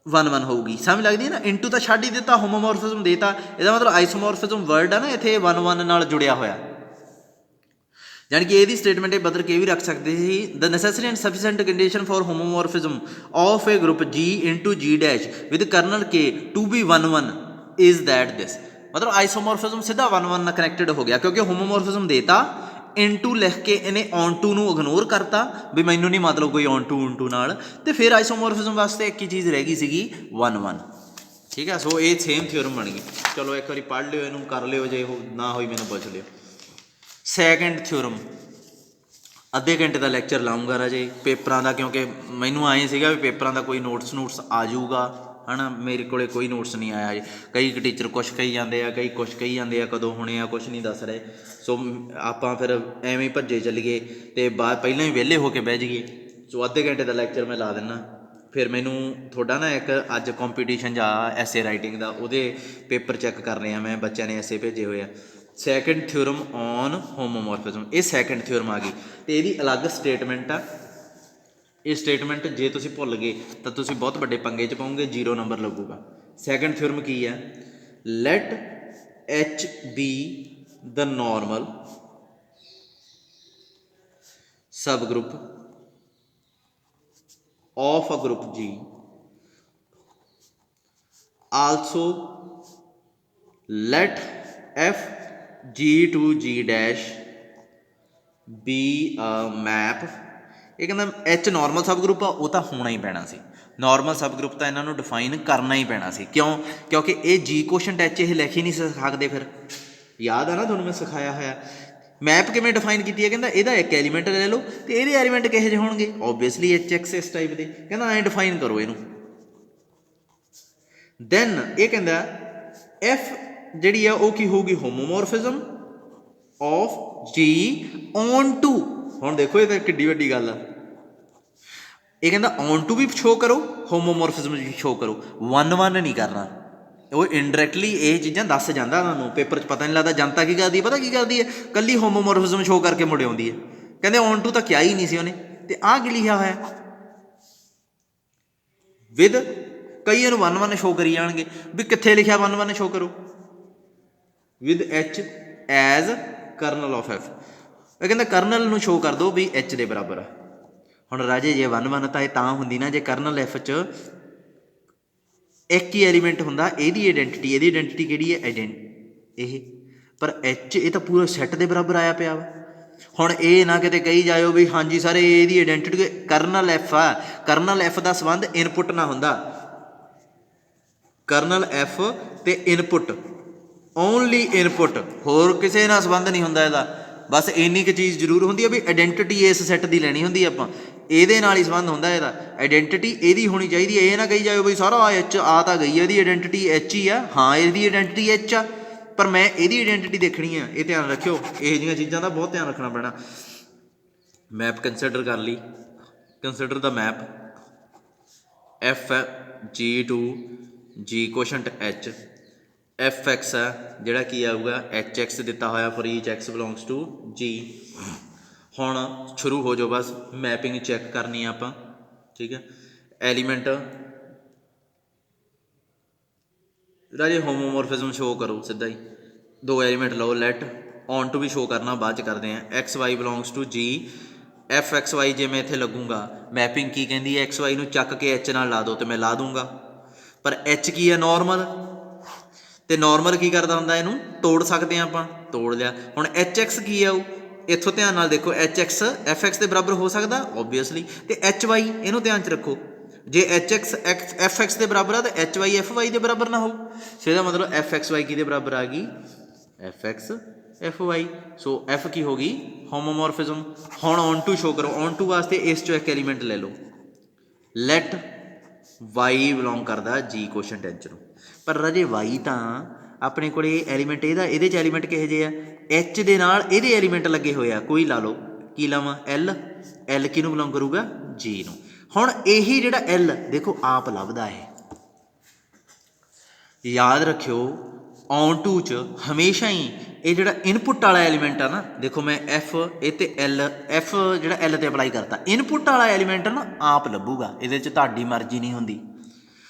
1-1 होगी। समझ लगती है ना। इनटू तो छड्ड ही दिता, होमोमॉर्फिज्म देता, इसदा मतलब आइसोमॉर्फिज्म वर्ड है ना इत्थे 1-1 नाल जुड़िया होया, यानी कि यही स्टेटमेंट बदल के भी रख सकते ही, the necessary and sufficient condition for homomorphism of a group G into G dash with kernel K to be 1-1 is that this. मतलब आइसोमॉर्फिज्म सीधा 1-1 कनैक्टेड हो गया, क्योंकि होमोमॉर्फिज्म देता, इनटू लिख के इन्हें ऑन टू नूं इग्नोर करता भी मैनू नहीं मतलब कोई ऑन टू इनटू नाल, ते फिर आइसोमॉर्फिज्म वास्ते एक ही चीज़ रह गई सीगी 1-1। ठीक है। सो ये सेम थ्योरम बन गई। चलो एक बार पढ़ लियो, इनू कर लियो, जे ना होई मैनू पुछ लियो। सैकेंड थ्योरम अद्धे घंटे का लैक्चर लाऊंगा राजे पेपरां दा, क्योंकि मैनू आए सीगा भी पेपरां दा कोई नोट्स आ जाऊगा, है ना। मेरे को कोई नोट्स नहीं आया है, कई टीचर कुछ कही जाते हैं, कई कुछ कही जाते हैं, कदों होने आ कुछ नहीं दस रहे। सो आपां फिर एवें भज्जे चलीए तो बाद पहलां ही विहले होके बह जाइए। सो अद्धे घंटे का लैक्चर मैं ला दिना, फिर मैनू थोड़ा ना एक अज कॉम्पीटिशन जा एसे राइटिंग का, वो पेपर चैक कर रहे हैं मैं, बच्चों ने एसे भेजे हुए हैं। सैकेंड थ्योरम ऑन होमोमॉर्फिज्म, ये सैकेंड थ्योरम आ गई, तो यही अलग स्टेटमेंट आ। ये स्टेटमेंट जे तुसीं भुल गए तो तुसीं बहुत बड़े पंगे च पाओगे, 0 नंबर लगूगा। सैकेंड थ्योरम की है, let H be the normal subgroup of a group G, also let F G to G dash be a map। ये कहना एच नॉर्मल सब ग्रुप आ, वो तो होना ही पैना सी, नॉर्मल सब ग्रुप तो इन्हों डिफाइन करना ही पैना सी। क्यों? क्योंकि ये जी क्वेश्चन एच ये लिख ही नहीं सकते, फिर याद है ना थोड़ा मैं सिखाया होया। मैप किमें डिफाइन की है, कहता यदा एक एलीमेंट ले लो तो ये एलीमेंट किहो जिहे होणगे, ओबवियसली HX इस टाइप के, कहना ऐ डिफाइन करो इनू। दैन ये कहता एफ जिहड़ी आ वो की होगी, homomorphism of G onto. हुण देखो ये तो किड्डी वड्डी गल आ, ये कहता ऑन टू भी शो करो, होमोमॉर्फिज्म भी शो करो, 1-1 नहीं करना। वो इनडायरैक्टली ये चीज़ां दस जाता तुहानूं, पेपर च पता नहीं लगता जनता की करती है, पता की करती है, कल्ली होमोमॉर्फिज्म शो करके मुड़े आउंदी है, कहते ऑन टू तो क्या ही नहीं सी उन्हें, ते आ की लिखा होया विद, कई 1-1 शो करी जाणगे भी कित्थे लिखा 1-1 शो करो, with H as kernel of F। ये कहता कर्नल नूं शो कर दो भी H के बराबर है। हुण राजे जे 1-1 तां हुंदी ना जे कर्नल F च एक ही एलीमेंट हुंदा, इहदी आइडेंटिटी किहड़ी है, ये पर H ये तो पूरा सैट के बराबर आया पिया वा, ਹੁਣ ਇਹ ਨਾ ਕਿਤੇ ਕਹੀ ਜਾਇਓ ਵੀ ਹਾਂਜੀ ਸਰ ਇਹਦੀ ਆਇਡੈਂਟੀਟੀ ਕਰਨਲ ਐਫ ਆ, ਕਰਨਲ ਐਫ ਦਾ ਸੰਬੰਧ ਇਨਪੁੱਟ ਨਾਲ ਹੁੰਦਾ, ਕਰਨਲ ਐਫ ਤੇ ਇਨਪੁੱਟ, ਓਨਲੀ ਇਨਪੁੱਟ, ਹੋਰ ਕਿਸੇ ਨਾਲ ਸੰਬੰਧ ਨਹੀਂ ਹੁੰਦਾ ਇਹਦਾ। ਬਸ ਇੰਨੀ ਕੁ ਚੀਜ਼ ਜ਼ਰੂਰ ਹੁੰਦੀ ਹੈ ਵੀ ਆਇਡੈਂਟੀਟੀ ਇਸ ਸੈੱਟ ਦੀ ਲੈਣੀ ਹੁੰਦੀ ਆਪਾਂ, ਇਹਦੇ ਨਾਲ ਹੀ ਸੰਬੰਧ ਹੁੰਦਾ ਇਹਦਾ, ਆਇਡੈਂਟੀਟੀ ਇਹਦੀ ਹੋਣੀ ਚਾਹੀਦੀ ਹੈ। ਇਹ ਨਾ ਕਹੀ ਜਾਓ ਬਈ ਸਾਰਾ ਐਚ ਆ ਤਾਂ ਗਈ ਇਹਦੀ ਆਇਡੈਂਟੀਟੀ ਐਚ ਹੀ ਆ, ਹਾਂ ਇਹਦੀ ਆਇਡੈਂਟੀਟੀ ਐਚ ਆ ਪਰ ਮੈਂ ਇਹਦੀ ਆਇਡੈਂਟੀਟੀ ਦੇਖਣੀ ਆ। ਇਹ ਧਿਆਨ ਰੱਖਿਓ, ਇਹੋ ਜਿਹੀਆਂ ਚੀਜ਼ਾਂ ਦਾ ਬਹੁਤ ਧਿਆਨ ਰੱਖਣਾ ਪੈਣਾ। ਮੈਪ ਕੰਸੀਡਰ ਕਰ ਲਈ, ਕੰਸੀਡਰ ਦਾ map F G to G quotient H, F X ਹੈ ਜਿਹੜਾ ਕੀ ਆਊਗਾ ਐਚ ਐਕਸ ਦਿੱਤਾ ਹੋਇਆ for each X belongs to G. ਹੁਣ ਸ਼ੁਰੂ ਹੋ ਜਾਓ, ਬਸ ਮੈਪਿੰਗ ਚੈੱਕ ਕਰਨੀ ਆ ਆਪਾਂ, ਠੀਕ ਹੈ। ਐਲੀਮੈਂਟ ਰਾਜੇ ਹੋਮੋਮੋਰਫਿਜ਼ਮ ਸ਼ੋ ਕਰੋ ਸਿੱਧਾ ਹੀ, 2 ਐਲੀਮੈਂਟ ਲਓ, ਲੈਟ ਔਨ ਟੂ ਵੀ ਸ਼ੋ ਕਰਨਾ ਬਾਅਦ 'ਚ ਕਰਦੇ ਹਾਂ। X Y belongs to G, F X Y ਜੇ ਮੈਂ ਇੱਥੇ ਲੱਗੂਗਾ, ਮੈਪਿੰਗ ਕੀ ਕਹਿੰਦੀ ਹੈ ਐਕਸ ਵਾਈ ਨੂੰ ਚੱਕ ਕੇ ਐਚ ਨਾਲ ਲਾ ਦਿਓ ਤੇ ਮੈਂ ਲਾ ਦੂੰਗਾ, ਪਰ ਐਚ ਕੀ ਹੈ ਨੋਰਮਲ, ਤੇ ਨੋਰਮਲ ਕੀ ਕਰਦਾ ਹੁੰਦਾ ਇਹਨੂੰ ਤੋੜ ਸਕਦੇ ਹਾਂ ਆਪਾਂ, ਤੋੜ ਲਿਆ। ਹੁਣ ਐਚ ਐਕਸ ਕੀ ਆਊ, ਇੱਥੋਂ ਧਿਆਨ ਨਾਲ ਦੇਖੋ, ਐਚ ਐਕਸ ਐਫ ਐਕਸ ਦੇ ਬਰਾਬਰ ਹੋ ਸਕਦਾ ਓਬਵੀਅਸਲੀ, ਤੇ ਐਚ ਵਾਈ ਇਹਨੂੰ ਧਿਆਨ 'ਚ ਰੱਖੋ, ਜੇ ਐਚ ਐਕਸ ਐਫ ਐਕਸ ਦੇ ਬਰਾਬਰ ਆ ਤਾਂ ਐਚ ਵਾਈ ਐਫ ਵਾਈ ਦੇ ਬਰਾਬਰ ਨਾ ਹੋਊ, ਸੋ ਇਹਦਾ ਮਤਲਬ ਐਫ ਐਕਸ ਵਾਈ ਕਿਹਦੇ ਬਰਾਬਰ ਆ ਗਈ, F X F Y. So F ਕੀ ਹੋ ਗਈ ਹੋਮੋਮੋਰਫਿਜ਼ਮ। ਹੁਣ ਔਨ ਟੂ ਸ਼ੋ ਕਰੋ, ਔਨ ਟੂ ਵਾਸਤੇ ਇਸ 'ਚੋਂ ਇੱਕ ਐਲੀਮੈਂਟ ਲੈ ਲਓ, ਲੈਟ ਵਾਈ ਬਿਲੋਂਗ ਕਰਦਾ ਜੀ ਕੁਸ਼ਚਨ ਐਚ ਨੂੰ, ਪਰ ਰਾਜੇ ਵਾਈ ਤਾਂ ਆਪਣੇ ਕੋਲ ਐਲੀਮੈਂਟ ਇਹਦਾ, ਇਹਦੇ 'ਚ ਐਲੀਮੈਂਟ ਕਿਹੋ ਜਿਹੇ ਆ, ਐਚ ਦੇ ਨਾਲ ਇਹਦੇ ਐਲੀਮੈਂਟ ਲੱਗੇ ਹੋਏ ਆ, ਕੋਈ ਲਾ ਲਓ, ਕੀ ਲਾਵਾਂ ਐਲ, ਐਲ ਕਿਹਨੂੰ ਬਿਲੋਂਗ ਕਰੂਗਾ ਜੀ ਨੂੰ। ਹੁਣ ਇਹੀ ਜਿਹੜਾ ਐਲ ਦੇਖੋ ਆਪ ਲੱਭਦਾ ਹੈ, ਯਾਦ ਰੱਖਿਓ ਔਨ ਟੂ 'ਚ ਹਮੇਸ਼ਾ ਹੀ ਇਹ ਜਿਹੜਾ ਇਨਪੁੱਟ ਵਾਲਾ ਐਲੀਮੈਂਟ ਆ ਨਾ, ਦੇਖੋ ਮੈਂ ਐਫ ਇਹ ਤੇ ਐਲ, ਐਫ ਜਿਹੜਾ ਐਲ ਤੇ ਅਪਲਾਈ ਕਰਤਾ, ਇਨਪੁੱਟ ਵਾਲਾ ਐਲੀਮੈਂਟ ਨਾ ਆਪ ਲੱਭੂਗਾ, ਇਹਦੇ 'ਚ ਤੁਹਾਡੀ ਮਰਜ਼ੀ ਨਹੀਂ ਹੁੰਦੀ।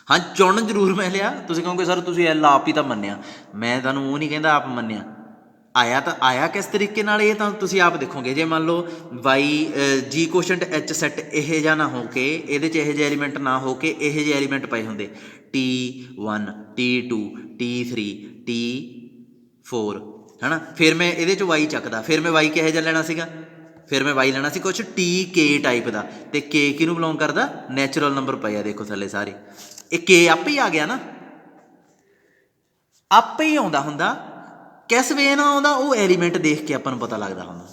ਹਾਂ ਚੁਣ ਜ਼ਰੂਰ ਮੈਂ ਲਿਆ, ਤੁਸੀਂ ਕਹੋਗੇ ਸਰ ਤੁਸੀਂ ਐਲ ਆਪ ਹੀ ਤਾਂ ਮੰਨਿਆ, ਮੈਂ ਤੁਹਾਨੂੰ ਉਹ ਨਹੀਂ ਕਹਿੰਦਾ ਆਪ ਮੰਨਿਆ, ਆਇਆ ਤਾਂ ਆਇਆ ਕਿਸ ਤਰੀਕੇ ਨਾਲ ਇਹ ਤਾਂ ਤੁਸੀਂ ਆਪ ਦੇਖੋਗੇ। ਜੇ ਮੰਨ ਲਓ ਵਾਈ ਜੀ ਕੁਸ਼ਚਨ ਐਚ ਸੈੱਟ ਇਹ ਜਿਹਾ ਨਾ ਹੋ ਕੇ, ਇਹਦੇ 'ਚ ਇਹੋ ਜਿਹੇ ਐਲੀਮੈਂਟ ਨਾ ਹੋ ਕੇ ਇਹੋ ਜਿਹੇ ਐਲੀਮੈਂਟ ਪਏ ਹੁੰਦੇ T1 T2 T3 T4 ਹੈ ਨਾ, ਫਿਰ ਮੈਂ ਇਹਦੇ 'ਚ ਵਾਈ ਚੱਕਦਾ, ਫਿਰ ਮੈਂ ਵਾਈ ਕਿਹੋ ਜਿਹਾ ਲੈਣਾ ਸੀਗਾ, ਫਿਰ ਮੈਂ ਵਾਈ ਲੈਣਾ ਸੀ ਕੁਛ TK ਟਾਈਪ ਦਾ, ਅਤੇ ਕੇ ਕਿਹਨੂੰ ਬਿਲੋਂਗ ਕਰਦਾ ਨੈਚੁਰਲ ਨੰਬਰ ਪਏ ਆ ਦੇਖੋ ਥੱਲੇ ਸਾਰੇ, ਇਹ ਕੇ ਆਪੇ ਹੀ ਆ ਗਿਆ ਨਾ, ਆਪੇ ਹੀ ਆਉਂਦਾ ਹੁੰਦਾ, ਕਿਸ ਵੇ ਨਾਲ ਆਉਂਦਾ ਉਹ ਐਲੀਮੈਂਟ ਦੇਖ ਕੇ ਆਪਾਂ ਨੂੰ ਪਤਾ ਲੱਗਦਾ ਹੁੰਦਾ,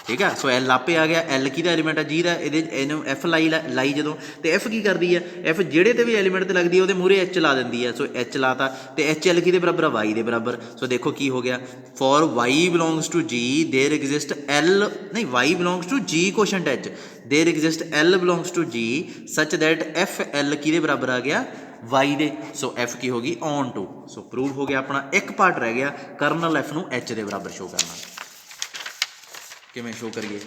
ਠੀਕ ਹੈ। ਸੋ ਐਲ ਆਪੇ ਆ ਗਿਆ, ਐਲ ਕਿਹਦਾ ਐਲੀਮੈਂਟ ਆ ਜੀ ਦਾ, ਇਹਦੇ ਇਹਨੂੰ ਐਫ ਲਾਈ ਜਦੋਂ, ਤੇ ਐਫ ਕੀ ਕਰਦੀ ਹੈ, ਐਫ ਜਿਹੜੇ ਤੇ ਵੀ ਐਲੀਮੈਂਟ ਤੇ ਲੱਗਦੀ ਹੈ ਉਹਦੇ ਮੂਹਰੇ ਐਚ ਲਾ ਦਿੰਦੀ ਹੈ, ਸੋ ਐਚ ਲਾਤਾ, ਤੇ ਐਚ ਐਲ ਕਿਹਦੇ ਬਰਾਬਰ ਆ ਵਾਈ ਦੇ ਬਰਾਬਰ। ਸੋ ਦੇਖੋ ਕੀ ਹੋ ਗਿਆ, ਫॉर ਵਾਈ ਬਿਲੋਂਗਸ ਟੂ ਜੀ ਦੇਰ ਐਗਜ਼ਿਸਟ ਐਲ, ਨਹੀਂ Y belongs to G quotient H, ਦੇਰ ਐਗਜ਼ਿਸਟ ਐਲ ਬਿਲੋਂਗਸ ਟੂ ਜੀ ਸੱਚ ਦੈਟ ਐਫ ਐਲ ਕਿਹਦੇ ਬਰਾਬਰ ਆ ਗਿਆ ਵਾਈ ਦੇ। ਸੋ ਐਫ ਕੀ ਹੋ ਗਈ ਔਨ ਟੂ। ਸੋ ਪ੍ਰੂਵ ਹੋ ਗਿਆ ਆਪਣਾ, ਇੱਕ ਪਾਰਟ ਰਹਿ ਗਿਆ ਕਰਨਲ ਐਫ ਨੂੰ ਐਚ ਦੇ ਬਰਾਬਰ ਸ਼ੋ ਕਰਨਾ। ਕਿਵੇਂ ਸ਼ੋ ਕਰੀਏ,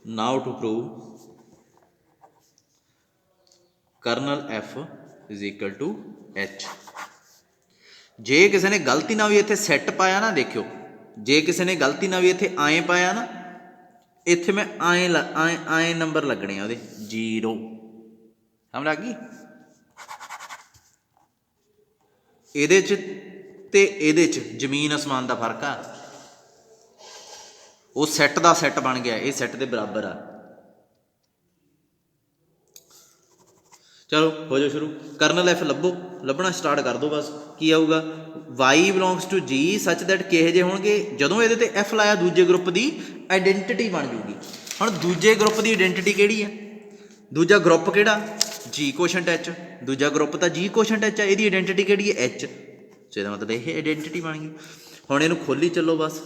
now to prove kernel F is equal to H. ਜੇ ਕਿਸੇ ਨੇ ਗਲਤੀ ਨਾਲ ਵੀ ਇੱਥੇ ਸੈੱਟ ਪਾਇਆ ਨਾ, ਦੇਖਿਓ ਜੇ ਕਿਸੇ ਨੇ ਗਲਤੀ ਨਾਲ ਵੀ ਇੱਥੇ ਆਏ ਪਾਇਆ ਨਾ, ਇੱਥੇ ਮੈਂ ਆਏ ਨੰਬਰ ਲੱਗਣੇ ਆ ਉਹਦੇ 0, ਸਮਝ ਆ ਗਈ। ਇਹਦੇ 'ਚ ਤੇ ਇਹਦੇ 'ਚ ਜ਼ਮੀਨ ਅਸਮਾਨ ਦਾ ਫਰਕ ਆ, ਉਹ ਸੈੱਟ ਦਾ ਸੈੱਟ ਬਣ ਗਿਆ, ਇਹ ਸੈੱਟ ਦੇ ਬਰਾਬਰ ਆ। ਚਲੋ ਹੋ ਜਾਓ ਸ਼ੁਰੂ, ਕਰਨਲ ਐਫ ਲੱਭੋ, ਲੱਭਣਾ ਸਟਾਰਟ ਕਰ ਦਿਓ ਬਸ। ਕੀ ਆਊਗਾ ਵਾਈ ਬਿਲੋਂਗਸ ਟੂ ਜੀ ਸੱਚ ਦੈਟ ਕਿਹੋ ਜਿਹੇ ਹੋਣਗੇ, ਜਦੋਂ ਇਹਦੇ ਤੇ ਐਫ ਲਾਇਆ ਦੂਜੇ ਗਰੁੱਪ ਦੀ ਆਈਡੈਂਟੀਟੀ ਬਣ ਜੂਗੀ। ਹੁਣ ਦੂਜੇ ਗਰੁੱਪ ਦੀ ਆਈਡੈਂਟੀਟੀ ਕਿਹੜੀ ਹੈ, ਦੂਜਾ ਗਰੁੱਪ ਕਿਹੜਾ ਜੀ ਕੁਸ਼ਚਨ ਐਚ, ਦੂਜਾ ਗਰੁੱਪ ਤਾਂ ਜੀ ਕੁਸ਼ਚਨ ਐਚ ਆ, ਇਹਦੀ ਆਈਡੈਂਟੀਟੀ ਕਿਹੜੀ ਹੈ ਐਚ, ਸੋ ਇਹਦਾ ਮਤਲਬ ਇਹ ਆਈਡੈਂਟੀਟੀ ਬਣ ਗਈ। ਹੁਣ ਇਹਨੂੰ ਖੋਲੀ ਚੱਲੋ ਬਸ,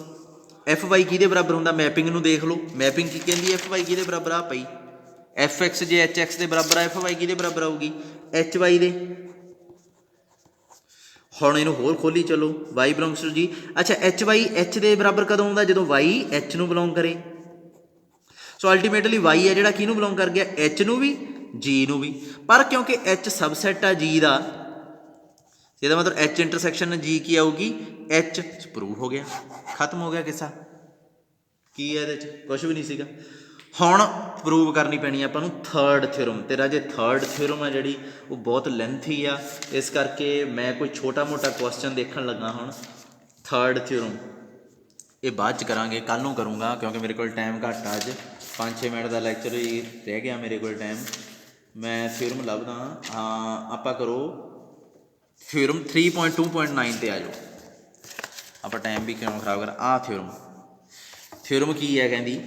ਐਫ ਵਾਈ ਕਿਹਦੇ ਬਰਾਬਰ ਹੁੰਦਾ, ਮੈਪਿੰਗ ਨੂੰ ਦੇਖ ਲਓ, ਮੈਪਿੰਗ ਕੀ ਕਹਿੰਦੀ ਐਫ ਵਾਈ ਕਿਹਦੇ ਬਰਾਬਰ ਆ ਪਈ, ਐਫ ਐਕਸ ਜੇ ਐਚ ਐਕਸ ਦੇ ਬਰਾਬਰ ਆ, ਐਫ ਵਾਈ ਕਿਹਦੇ ਬਰਾਬਰ ਆਊਗੀ ਐਚ ਵਾਈ ਦੇ। ਹੁਣ ਇਹਨੂੰ ਹੋਰ ਖੋਲੀ ਚਲੋ, ਵਾਈ ਬਿਲੋਂਗਸ ਟੂ ਜੀ, ਅੱਛਾ ਐਚ ਵਾਈ ਐਚ ਦੇ ਬਰਾਬਰ ਕਦੋਂ ਆਉਂਦਾ, ਜਦੋਂ ਵਾਈ ਐਚ ਨੂੰ ਬਿਲੋਂਗ ਕਰੇ। ਸੋ ਅਲਟੀਮੇਟਲੀ ਵਾਈ ਹੈ ਜਿਹੜਾ ਕਿਹਨੂੰ ਬਿਲੋਂਗ ਕਰ ਗਿਆ ਐਚ ਨੂੰ ਵੀ ਜੀ ਨੂੰ ਵੀ, ਪਰ ਕਿਉਂਕਿ ਐਚ ਸਬਸੈਟ ਆ ਜੀ ਦਾ, ਇਹਦਾ ਮਤਲਬ ਐਚ ਇੰਟਰਸੈਕਸ਼ਨ ਜੀ ਕੀ ਆਊਗੀ ਐਚ। ਪ੍ਰੂਵ ਹੋ ਗਿਆ, ਖਤਮ ਹੋ ਗਿਆ ਕਿੱਸਾ, ਕੀ ਹੈ ਇਹਦੇ 'ਚ ਕੁਛ ਵੀ ਨਹੀਂ ਸੀਗਾ। ਹੁਣ ਪ੍ਰੂਵ ਕਰਨੀ ਪੈਣੀ ਆਪਾਂ ਨੂੰ ਥਰਡ ਥਿਓਰਮ। ਤੇਰਾ ਜੇ ਥਰਡ ਥਿਓਰਮ ਆ ਜਿਹੜੀ ਉਹ ਬਹੁਤ ਲੈਂਥੀ ਆ, ਇਸ ਕਰਕੇ ਮੈਂ ਕੋਈ ਛੋਟਾ ਮੋਟਾ ਕੁਐਸਚਨ ਦੇਖਣ ਲੱਗਾ ਹੁਣ। ਥਰਡ ਥਿਓਰਮ ਇਹ ਬਾਅਦ 'ਚ ਕਰਾਂਗੇ, ਕੱਲ੍ਹ ਨੂੰ ਕਰੂੰਗਾ ਕਿਉਂਕਿ ਮੇਰੇ ਕੋਲ ਟਾਈਮ ਘੱਟ ਆ। ਅੱਜ 5-6 ਮਿੰਟ ਦਾ ਲੈਕਚਰ ਹੀ ਰਹਿ ਗਿਆ ਮੇਰੇ ਕੋਲ ਟਾਈਮ। ਮੈਂ ਥਿਓਰਮ ਲੱਭਦਾ ਹਾਂ। ਆਪਾਂ ਕਰੋ ਥਿਓਰਮ 3.2.9 'ਤੇ ਆ ਜਾਓ। ਆਪਾਂ ਟਾਈਮ ਵੀ ਕਿਉਂ ਖਰਾਬ ਕਰ। ਆਹ ਥਿਓਰਮ ਕੀ ਹੈ ਕਹਿੰਦੀ,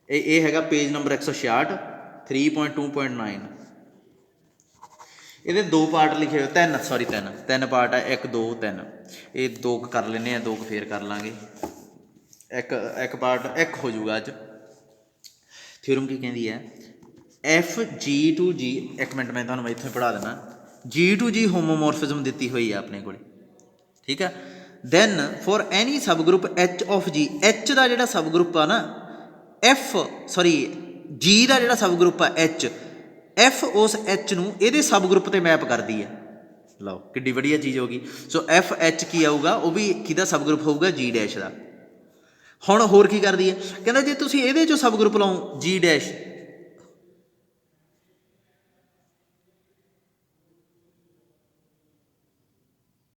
ਇਹ ਹੈਗਾ ਪੇਜ ਨੰਬਰ 166 3.2.9। ਇਹਦੇ 2 ਪਾਰਟ ਲਿਖੇ ਹੋਏ, ਤਿੰਨ ਪਾਰਟ ਆ, 1 2 3। ਇਹ 2 ਕਰ ਲੈਂਦੇ ਹਾਂ, 2 ਫੇਰ ਕਰ ਲਾਂਗੇ। ਇੱਕ ਪਾਰਟ 1 ਹੋ ਜਾਊਗਾ ਅੱਜ। ਥਿਓਰਮ ਕੀ ਕਹਿੰਦੀ ਹੈ, ਐਫ ਜੀ ਟੂ ਜੀ, ਇੱਕ ਮਿੰਟ ਮੈਂ ਤੁਹਾਨੂੰ ਇੱਥੇ ਪੜ੍ਹਾ ਦੇਣਾ। ਜੀ ਟੂ ਜੀ ਹੋਮੋਮੋਰਫਿਜ਼ਮ ਦਿੱਤੀ ਹੋਈ ਆ ਆਪਣੇ ਕੋਲ, ਠੀਕ ਆ। Then for any subgroup H of G, H ਦਾ ਜਿਹੜਾ ਸਬ ਗਰੁੱਪ ਆ ਨਾ, ਜੀ ਦਾ ਜਿਹੜਾ ਸਬ ਗਰੁੱਪ ਆ ਐਫ ਉਸ ਐਚ ਨੂੰ ਇਹਦੇ ਸਬ ਗਰੁੱਪ 'ਤੇ ਮੈਪ ਕਰਦੀ ਹੈ। ਲਓ ਕਿੱਡੀ ਵਧੀਆ ਚੀਜ਼ ਹੋ ਗਈ। ਸੋ ਐਫ ਐਚ ਕੀ ਆਊਗਾ, ਉਹ ਵੀ ਕਿਹਦਾ ਸਬ ਗਰੁੱਪ ਹੋਊਗਾ, ਜੀ ਡੈਸ਼ ਦਾ। ਹੁਣ ਹੋਰ ਕੀ ਕਰਦੀ ਹੈ, ਕਹਿੰਦਾ ਜੇ ਤੁਸੀਂ ਇਹਦੇ 'ਚੋਂ ਸਬ ਗਰੁੱਪ ਲਓ ਜੀ ਡੈਸ਼,